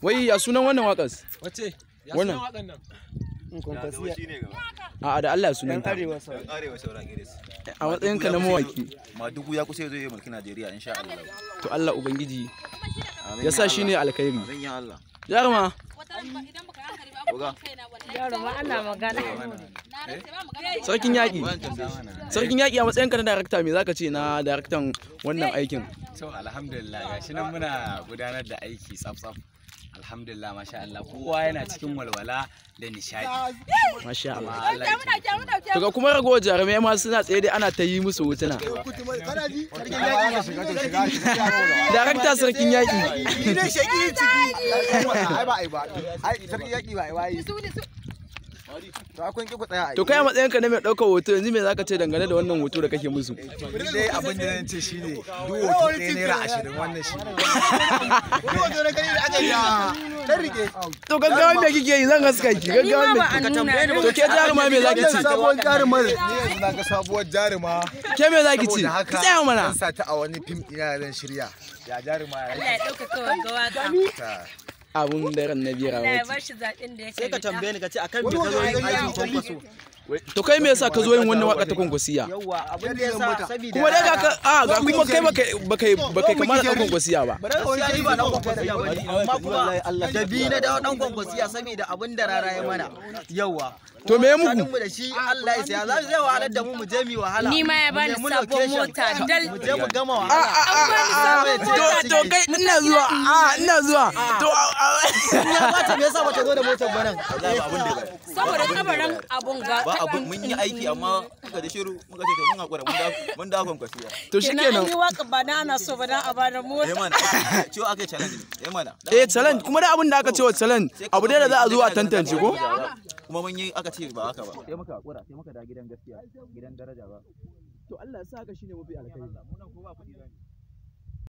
Wai ya sunan wannan waƙas? Wace? Ya Wannan. sunan waƙan nan? A'a da Allah sunan ta. Arewa saura Idris. A matsayin ka na mawaki. Madugu ya kusa zo yi mulkin Najeriya insha Allah. To Allah ubangiji ya sa shi ne alkhairi. Amin ya Allah. Jaruma. Jaruma ana magana. Sarkin yaƙi. Sarkin yaƙi a matsayin ka na darakta me zaka ce na daraktan wannan aikin? To alhamdulillah gashi nan muna gudanar da aiki tsaf-tsaf. Alhamdulillah masha Allah kowa yana cikin walwala da nishadi. Masha Allah. To ga kuma ragowar jarumai ma suna tsaye dai ana ta yi musu hotuna. Darakta sarkin yaƙi. Ni ne shaki ciki. Ai ba. Ai sarki yaki ba ai. To akwai ki ku tsaya ai. To kai a matsayin ka na mai ɗaukar hoto yanzu me zaka ce dangane da wannan hoto da kake musu? Dai abin da zan ce shine duk hoto ɗaya naira 20 wannan shi. Duk hoto na kai da aka yi dan rike. To gaggawan me kike yi zan haska ki gaggawan me. To ke jaruma me zaki ce? Sabuwar jaruma ne. Ni yanzu na ga sabuwar jaruma. Ke me zaki ce? Ki tsaya mana. Sa ta a wani fim ina zan shirya. Ya jaruma ya. Allah ya ɗaukaka wanga waka. Abun daren na biyar Allah ya wace. bar shi zaɓin da ya kai. Sai ka tambaye ni ka ce akan me ka zo yin aikin kwankwaso. To kai me yasa ka zo yin wannan waka ta kwankwasiya? Yawwa abin da yasa saboda Kuma dai ga kuma kai baka kamar dan kwankwasiya ba. gaskiya ni ba dan kwankwasiya ba ne amma kuma da bi na dawo dan kwankwasiya saboda abin da rara ya mana. Yawwa. To me ya muku? mu da shi Allah ya saya za zai wahalar da mu je mu wahala. Ni ma ya bani sabon mota dal. Mu je mu gama wahala. To kai ina zuwa. To Ya bata me yasa bata zo da motar ba nan? Saboda kabarin abun ga. Ba abun mun yi aiki amma muka da shiru muka ce to mun hakura mun da kwankwasiya. to Kenan shikenan. an yi waka ba na ana so ba dan a bada mota. mana ciwo aka yi challenge mana Challenge kuma da abin da aka ce wa challenge abu dai da za a zo a tantance ko? kuma mun yi aka ce ba haka ba sai muka hakura sai muka da gidan gaskiya gidan daraja ba To Allah ya sa haka shine mafi alkhairi.